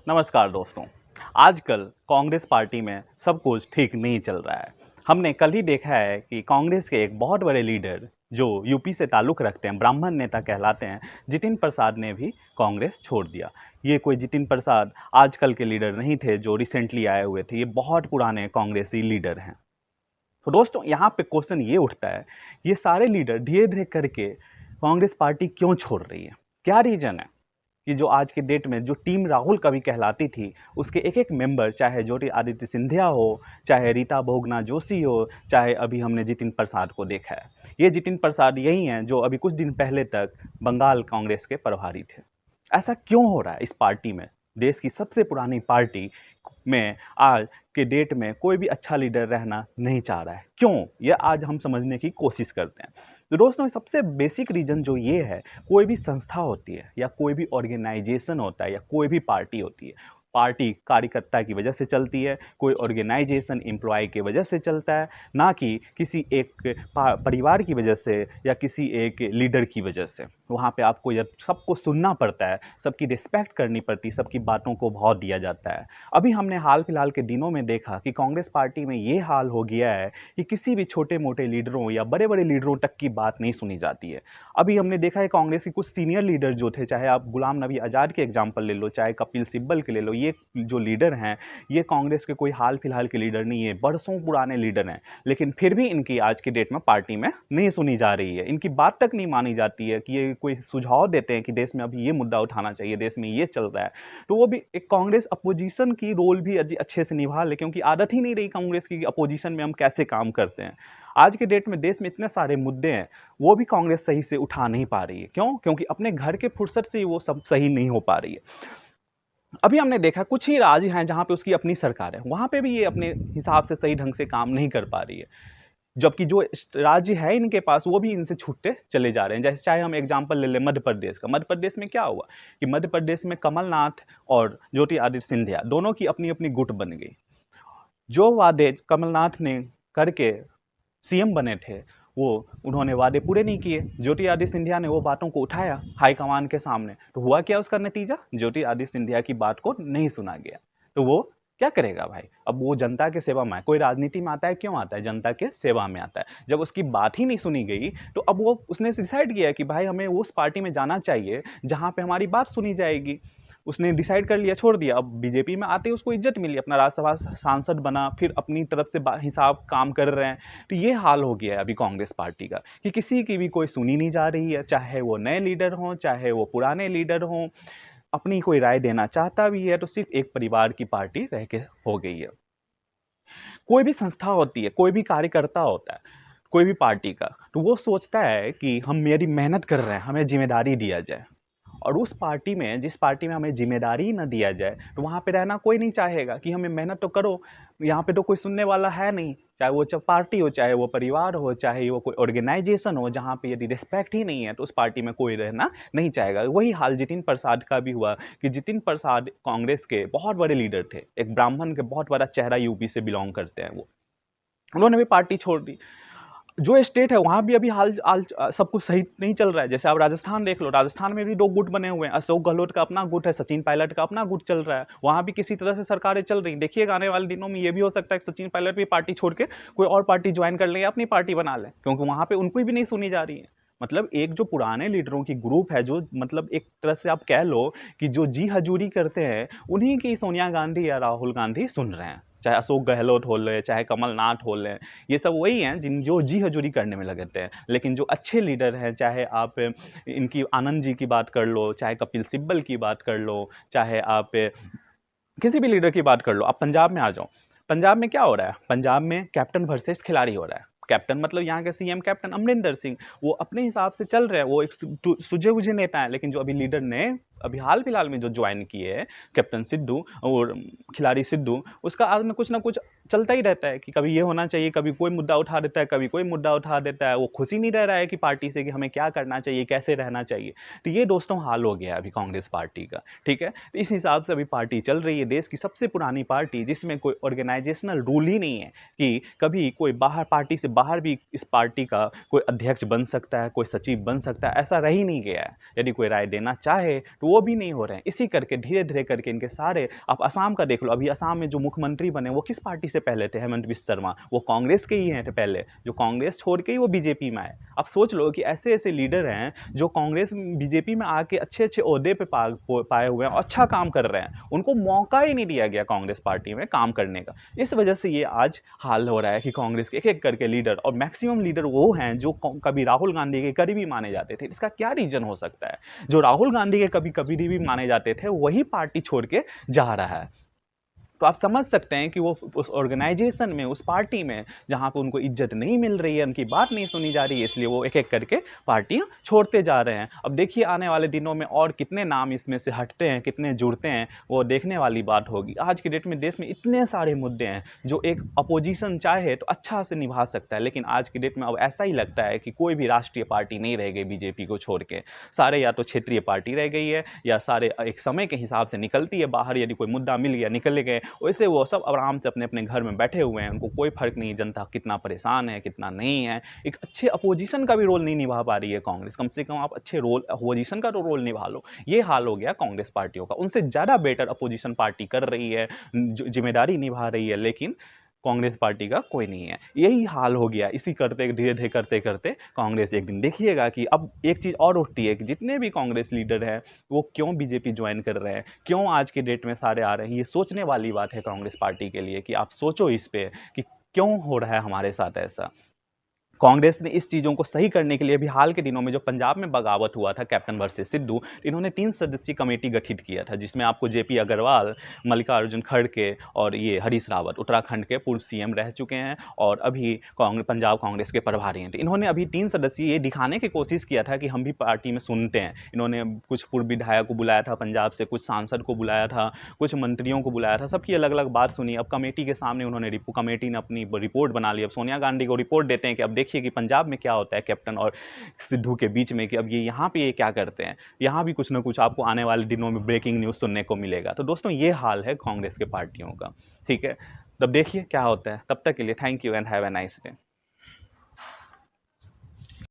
नमस्कार दोस्तों। आजकल कांग्रेस पार्टी में सब कुछ ठीक नहीं चल रहा है। हमने कल ही देखा है कि कांग्रेस के एक बहुत बड़े लीडर जो यूपी से ताल्लुक़ रखते हैं, ब्राह्मण नेता कहलाते हैं, जितिन प्रसाद ने भी कांग्रेस छोड़ दिया। ये कोई जितिन प्रसाद आजकल के लीडर नहीं थे जो रिसेंटली आए हुए थे, ये बहुत पुराने कांग्रेसी लीडर हैं। तो दोस्तों यहाँ पे क्वेश्चन ये उठता है, ये सारे लीडर धीरे-धीरे करके कांग्रेस पार्टी क्यों छोड़ रही है? क्या रीज़न है? कि जो आज के डेट में जो टीम राहुल कभी कहलाती थी, उसके एक-एक मेंबर चाहे ज्योतिरादित्य सिंधिया हो, चाहे रीता बहुगुणा जोशी हो, चाहे अभी हमने जितिन प्रसाद को देखा है। ये जितिन प्रसाद यही हैं जो अभी कुछ दिन पहले तक बंगाल कांग्रेस के प्रभारी थे। ऐसा क्यों हो रहा है इस पार्टी में? देश की सबसे पुरानी पार्टी में आज के डेट में कोई भी अच्छा लीडर रहना नहीं चाह रहा है। क्यों? ये आज हम समझने की कोशिश करते हैं। तो दोस्तों सबसे बेसिक रीज़न जो ये है, कोई भी संस्था होती है या कोई भी ऑर्गेनाइजेशन होता है या कोई भी पार्टी होती है, पार्टी कार्यकर्ता की वजह से चलती है, कोई ऑर्गेनाइजेशन एम्प्लॉय की वजह से चलता है, ना कि किसी एक परिवार की वजह से या किसी एक लीडर की वजह से। वहाँ पे आपको जब सबको सुनना पड़ता है, सबकी रिस्पेक्ट करनी पड़ती है, सबकी बातों को भाव दिया जाता है। अभी हमने हाल फिलहाल के दिनों में देखा कि कांग्रेस पार्टी में ये हाल हो गया है कि किसी भी छोटे-मोटे लीडरों या बड़े-बड़े लीडरों तक की बात नहीं सुनी जाती है। अभी हमने देखा है कांग्रेस के कुछ सीनियर लीडर जो थे, चाहे आप गुलाम नबी आज़ाद के एग्जाम्पल ले लो, चाहे कपिल सिब्बल के ले लो, ये जो लीडर हैं, ये कांग्रेस के कोई हाल फिलहाल के लीडर नहीं है, बरसों पुराने लीडर हैं। लेकिन फिर भी इनकी आज की डेट में पार्टी में नहीं सुनी जा रही है। इनकी बात तक नहीं मानी जाती है कि ये कोई सुझाव देते हैं कि देश में अभी ये मुद्दा उठाना चाहिए, देश में ये चल रहा है। तो वो भी एक कांग्रेस अपोजिशन की रोल भी अच्छे से निभा ले, क्योंकि आदत ही नहीं रही कांग्रेस की अपोजिशन में हम कैसे काम करते हैं। आज के डेट में देश में इतने सारे मुद्दे हैं, वो भी कांग्रेस सही से उठा नहीं पा रही है। क्यों? क्योंकि अपने घर के फुर्सत से ही वो सब सही नहीं हो पा रही है। अभी हमने देखा कुछ ही राज्य हैं जहाँ पे उसकी अपनी सरकार है, वहाँ पे भी ये अपने हिसाब से सही ढंग से काम नहीं कर पा रही है। जबकि जो राज्य है इनके पास, वो भी इनसे छूटते चले जा रहे हैं। जैसे चाहे हम एग्जाम्पल ले लें मध्य प्रदेश का। मध्य प्रदेश में क्या हुआ कि मध्य प्रदेश में कमलनाथ और ज्योतिरादित्य सिंधिया दोनों की अपनी-अपनी गुट बन गई। जो वादे कमलनाथ ने करके सीएम बने थे, वो उन्होंने वादे पूरे नहीं किए। ज्योतिरादित्य सिंधिया ने वो बातों को उठाया हाईकमान के सामने, तो हुआ क्या उसका नतीजा? ज्योतिरादित्य सिंधिया की बात को नहीं सुना गया। तो वो क्या करेगा भाई? अब वो जनता के सेवा में है। कोई राजनीति में आता है, क्यों आता है? जनता के सेवा में आता है। जब उसकी बात ही नहीं सुनी गई, तो अब वो उसने डिसाइड किया कि भाई हमें उस पार्टी में जाना चाहिए जहाँ पे हमारी बात सुनी जाएगी। उसने डिसाइड कर लिया, छोड़ दिया। अब बीजेपी में आते ही उसको इज्जत मिली, अपना राज्यसभा सांसद बना, फिर अपनी तरफ से हिसाब काम कर रहे हैं। तो ये हाल हो गया है अभी कांग्रेस पार्टी का कि किसी की भी कोई सुनी नहीं जा रही है, चाहे वो नए लीडर हों, चाहे वो पुराने लीडर हों। अपनी कोई राय देना चाहता भी है तो सिर्फ एक परिवार की पार्टी रह के हो गई है। कोई भी संस्था होती है, कोई भी कार्यकर्ता होता है, कोई भी पार्टी का, तो वो सोचता है कि हम मेरी मेहनत कर रहे हैं, हमें जिम्मेदारी दिया जाए। और उस पार्टी में, जिस पार्टी में हमें जिम्मेदारी ना दिया जाए, तो वहाँ पे रहना कोई नहीं चाहेगा कि हमें मेहनत तो करो, यहाँ पे तो कोई सुनने वाला है नहीं। चाहे वो पार्टी हो, चाहे वो परिवार हो, चाहे वो कोई ऑर्गेनाइजेशन हो, जहाँ पे यदि रिस्पेक्ट ही नहीं है तो उस पार्टी में कोई रहना नहीं चाहेगा। वही हाल जितिन प्रसाद का भी हुआ कि जितिन प्रसाद कांग्रेस के बहुत बड़े लीडर थे, एक ब्राह्मण के बहुत बड़ा चेहरा यूपी से बिलोंग करते हैं वो। उन्होंने भी पार्टी छोड़ दी। जो स्टेट है वहाँ भी अभी सब कुछ सही नहीं चल रहा है। जैसे आप राजस्थान देख लो, राजस्थान में भी 2 गुट बने हुए हैं। अशोक गहलोत का अपना गुट है, सचिन पायलट का अपना गुट चल रहा है। वहाँ भी किसी तरह से सरकारें चल रही हैं। देखिएगा आने वाले दिनों में ये भी हो सकता है कि सचिन पायलट भी पार्टी छोड़ के कोई और पार्टी ज्वाइन कर लें या अपनी पार्टी बना लें, क्योंकि वहाँ पे उनको भी नहीं सुनी जा रही है। मतलब एक जो पुराने लीडरों की ग्रुप है, जो मतलब एक तरह से आप कह लो कि जो जी हजूरी करते हैं, उन्हीं की सोनिया गांधी या राहुल गांधी सुन रहे हैं। चाहे अशोक गहलोत हो ले, चाहे कमलनाथ हो ले, ये सब वही हैं जिन जो जी हजूरी करने में लगते हैं। लेकिन जो अच्छे लीडर हैं, चाहे आप इनकी आनंद जी की बात कर लो, चाहे कपिल सिब्बल की बात कर लो, चाहे आप किसी भी लीडर की बात कर लो। आप पंजाब में आ जाओ, पंजाब में क्या हो रहा है? पंजाब में कैप्टन वर्सेस खिलाड़ी हो रहा है। कैप्टन मतलब यहाँ के सीएम कैप्टन अमरिंदर सिंह, वो अपने हिसाब से चल रहे हैं, वो एक सूझे बूझे नेता है। लेकिन जो अभी लीडर ने अभी हाल फिलहाल में जो ज्वाइन किए हैं, कैप्टन सिद्धू और खिलाड़ी सिद्धू, उसका आज में कुछ ना कुछ चलता ही रहता है कि कभी ये होना चाहिए, कभी कोई मुद्दा उठा देता है, कभी कोई मुद्दा उठा देता है। वो खुश ही नहीं रह रहा है कि पार्टी से कि हमें क्या करना चाहिए, कैसे रहना चाहिए। तो ये दोस्तों हाल हो गया अभी कांग्रेस पार्टी का, ठीक है। तो इस हिसाब से अभी पार्टी चल रही है, देश की सबसे पुरानी पार्टी, जिसमें कोई ऑर्गेनाइजेशनल रूल ही नहीं है कि कभी कोई बाहर, पार्टी से बाहर भी इस पार्टी का कोई अध्यक्ष बन सकता है, कोई सचिव बन सकता है, ऐसा रह ही नहीं गया है। यदि कोई राय देना चाहे तो वो भी नहीं हो रहे हैं। इसी करके धीरे धीरे करके इनके सारे, आप असम का देख लो, अभी असम में जो मुख्यमंत्री बने वो किस पार्टी से पहले थे? हेमंत बिस्व शर्मा, वो कांग्रेस के ही हैं थे पहले, जो कांग्रेस छोड़ के ही वो बीजेपी में आए। आप सोच लो कि ऐसे ऐसे लीडर हैं जो कांग्रेस बीजेपी में आके अच्छे अच्छे ओहदे पे पाए हुए हैं, अच्छा काम कर रहे हैं, उनको मौका ही नहीं दिया गया कांग्रेस पार्टी में काम करने का। इस वजह से ये आज हाल हो रहा है कि कांग्रेस के एक एक करके लीडर, और मैक्सिमम लीडर वो हैं जो कभी राहुल गांधी के करीबी माने जाते थे। इसका क्या रीजन हो सकता है? जो राहुल गांधी के कभी करीबी माने जाते थे वही पार्टी छोड़ के जा रहा है। तो आप समझ सकते हैं कि वो उस ऑर्गेनाइजेशन में, उस पार्टी में, जहाँ पे उनको इज्जत नहीं मिल रही है, उनकी बात नहीं सुनी जा रही है, इसलिए वो एक एक करके पार्टियां छोड़ते जा रहे हैं। अब देखिए आने वाले दिनों में और कितने नाम इसमें से हटते हैं, कितने जुड़ते हैं, वो देखने वाली बात होगी। आज की डेट में देश में इतने सारे मुद्दे हैं जो एक अपोजिशन चाहे तो अच्छा से निभा सकता है, लेकिन आज की डेट में अब ऐसा ही लगता है कि कोई भी राष्ट्रीय पार्टी नहीं रह गई बीजेपी को छोड़ के। सारे या तो क्षेत्रीय पार्टी रह गई है, या सारे एक समय के हिसाब से निकलती है बाहर, यदि कोई मुद्दा मिल गया निकल गए, वैसे वो सब आराम से अपने अपने घर में बैठे हुए हैं, उनको कोई फर्क नहीं, जनता कितना परेशान है कितना नहीं है। एक अच्छे अपोजिशन का भी रोल नहीं निभा पा रही है कांग्रेस। कम से कम आप अच्छे रोल, अपोजिशन का तो रोल निभा लो। ये हाल हो गया कांग्रेस पार्टियों का, उनसे ज़्यादा बेटर अपोजिशन पार्टी कर रही है, जिम्मेदारी निभा रही है, लेकिन कांग्रेस पार्टी का कोई नहीं है। यही हाल हो गया। इसी करते धीरे धीरे करते करते कांग्रेस एक दिन देखिएगा कि अब एक चीज़ और उठती है कि जितने भी कांग्रेस लीडर हैं वो क्यों बीजेपी ज्वाइन कर रहे हैं, क्यों आज के डेट में सारे आ रहे हैं। ये सोचने वाली बात है कांग्रेस पार्टी के लिए कि आप सोचो इस पे कि क्यों हो रहा है हमारे साथ ऐसा। कांग्रेस ने इस चीज़ों को सही करने के लिए भी हाल के दिनों में जो पंजाब में बगावत हुआ था कैप्टन वर्सेस सिद्धू, इन्होंने 3 सदस्यीय कमेटी गठित किया था, जिसमें आपको जेपी अग्रवाल, मल्लिकार्जुन खड़गे और ये हरीश रावत, उत्तराखंड के पूर्व सीएम रह चुके हैं और अभी पंजाब कांग्रेस के प्रभारी हैं। तो इन्होंने अभी 3 सदस्यीय ये दिखाने की कोशिश किया था कि हम भी पार्टी में सुनते हैं। इन्होंने कुछ पूर्व विधायक को बुलाया था पंजाब से, कुछ सांसद को बुलाया था, कुछ मंत्रियों को बुलाया था, सबकी अलग अलग बात सुनी। अब कमेटी के सामने उन्होंने कमेटी ने अपनी रिपोर्ट बना ली। अब सोनिया गांधी को रिपोर्ट देते हैं कि अब देखिए कि पंजाब में क्या होता है कैप्टन और सिद्धू के बीच में, कि अब ये यहाँ पे ये क्या करते हैं। यहाँ भी कुछ ना कुछ आपको आने वाले दिनों में ब्रेकिंग न्यूज़ सुनने को मिलेगा। तो दोस्तों ये हाल है कांग्रेस के पार्टियों का, ठीक है। तब देखिए क्या होता है। तब तक के लिए thank you and have a nice day.